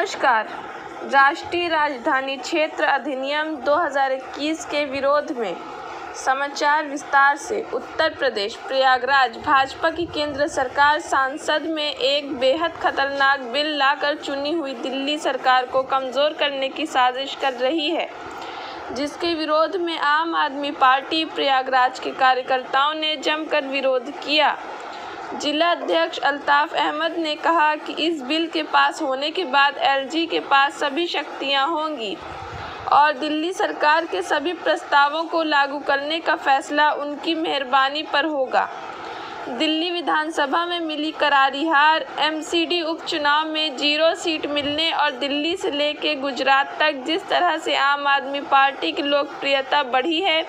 नमस्कार। राष्ट्रीय राजधानी क्षेत्र अधिनियम 2021 के विरोध में समाचार विस्तार से। उत्तर प्रदेश प्रयागराज भाजपा की केंद्र सरकार संसद में एक बेहद खतरनाक बिल लाकर चुनी हुई दिल्ली सरकार को कमजोर करने की साजिश कर रही है, जिसके विरोध में आम आदमी पार्टी प्रयागराज के कार्यकर्ताओं ने जमकर विरोध किया। जिला अध्यक्ष अल्ताफ अहमद ने कहा कि इस बिल के पास होने के बाद एलजी के पास सभी शक्तियां होंगी और दिल्ली सरकार के सभी प्रस्तावों को लागू करने का फैसला उनकी मेहरबानी पर होगा। दिल्ली विधानसभा में मिली करारी हार, एमसीडी उपचुनाव में 0 सीट मिलने और दिल्ली से लेकर गुजरात तक जिस तरह से आम आदमी पार्टी की लोकप्रियता बढ़ी है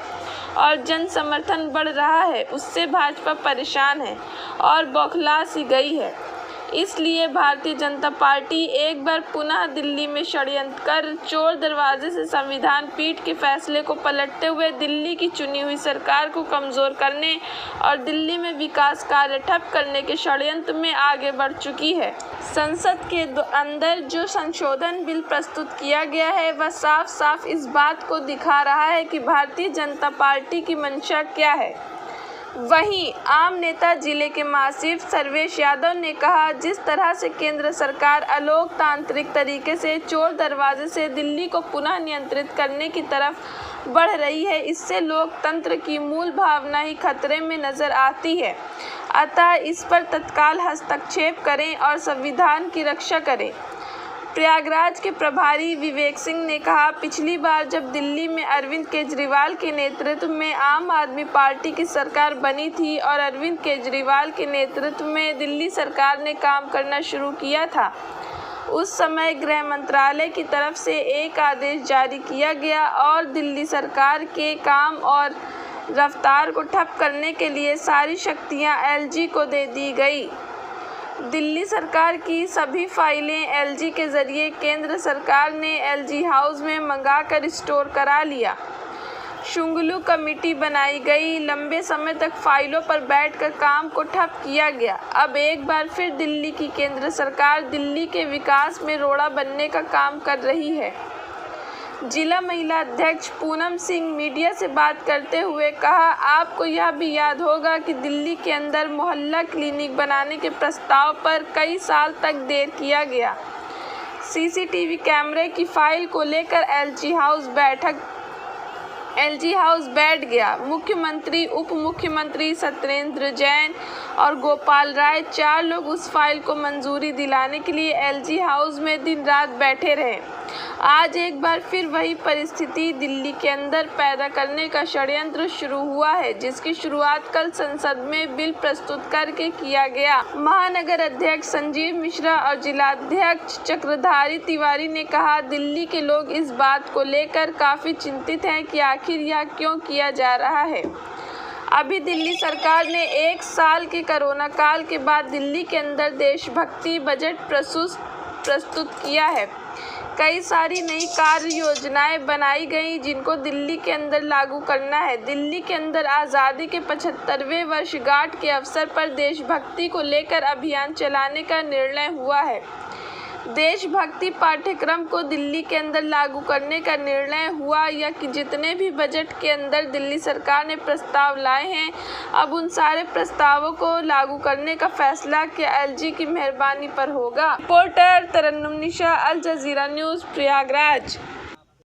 और जन समर्थन बढ़ रहा है, उससे भाजपा परेशान है और बौखला सी गई है। इसलिए भारतीय जनता पार्टी एक बार पुनः दिल्ली में षड्यंत्र कर चोर दरवाजे से संविधान पीठ के फैसले को पलटते हुए दिल्ली की चुनी हुई सरकार को कमजोर करने और दिल्ली में विकास कार्य ठप करने के षड्यंत्र में आगे बढ़ चुकी है। संसद के अंदर जो संशोधन बिल प्रस्तुत किया गया है, वह साफ साफ इस बात को दिखा रहा है कि भारतीय जनता पार्टी की मंशा क्या है। वहीं आम नेता जिले के महासचिव सर्वेश यादव ने कहा, जिस तरह से केंद्र सरकार अलोकतांत्रिक तरीके से चोर दरवाजे से दिल्ली को पुनः नियंत्रित करने की तरफ बढ़ रही है, इससे लोकतंत्र की मूल भावना ही खतरे में नजर आती है। अतः इस पर तत्काल हस्तक्षेप करें और संविधान की रक्षा करें। प्रयागराज के प्रभारी विवेक सिंह ने कहा, पिछली बार जब दिल्ली में अरविंद केजरीवाल के नेतृत्व में आम आदमी पार्टी की सरकार बनी थी और अरविंद केजरीवाल के नेतृत्व में दिल्ली सरकार ने काम करना शुरू किया था, उस समय गृह मंत्रालय की तरफ से एक आदेश जारी किया गया और दिल्ली सरकार के काम और रफ्तार को ठप करने के लिए सारी शक्तियां एलजी को दे दी गई। दिल्ली सरकार की सभी फाइलें एलजी के जरिए केंद्र सरकार ने एलजी हाउस में मंगाकर स्टोर करा लिया। शुंगलू कमेटी बनाई गई, लंबे समय तक फाइलों पर बैठकर काम को ठप किया गया। अब एक बार फिर दिल्ली की केंद्र सरकार दिल्ली के विकास में रोड़ा बनने का काम कर रही है। जिला महिला अध्यक्ष पूनम सिंह मीडिया से बात करते हुए कहा, आपको यह भी याद होगा कि दिल्ली के अंदर मोहल्ला क्लिनिक बनाने के प्रस्ताव पर कई साल तक देर किया गया। सीसीटीवी कैमरे की फाइल को लेकर एलजी हाउस बैठ गया। मुख्यमंत्री, उप मुख्यमंत्री सत्येंद्र जैन और गोपाल राय 4 लोग उस फाइल को मंजूरी दिलाने के लिए एलजी हाउस में दिन रात बैठे रहे। आज एक बार फिर वही परिस्थिति दिल्ली के अंदर पैदा करने का षड्यंत्र शुरू हुआ है, जिसकी शुरुआत कल संसद में बिल प्रस्तुत करके किया गया। महानगर अध्यक्ष संजीव मिश्रा और जिलाध्यक्ष चक्रधारी तिवारी ने कहा, दिल्ली के लोग इस बात को लेकर काफी चिंतित हैं कि आखिर यह क्यों किया जा रहा है। अभी दिल्ली सरकार ने 1 साल के कोरोना काल के बाद दिल्ली के अंदर देशभक्ति बजट प्रस्तुत किया है। कई सारी नई कार्य योजनाएं बनाई गई, जिनको दिल्ली के अंदर लागू करना है। दिल्ली के अंदर आज़ादी के 75वें वर्षगांठ के अवसर पर देशभक्ति को लेकर अभियान चलाने का निर्णय हुआ है। देशभक्ति पाठ्यक्रम को दिल्ली के अंदर लागू करने का निर्णय हुआ या कि जितने भी बजट के अंदर दिल्ली सरकार ने प्रस्ताव लाए हैं, अब उन सारे प्रस्तावों को लागू करने का फैसला क्या एलजी की मेहरबानी पर होगा। रिपोर्टर तरन्नुम निशा, अल जजीरा न्यूज़, प्रयागराज।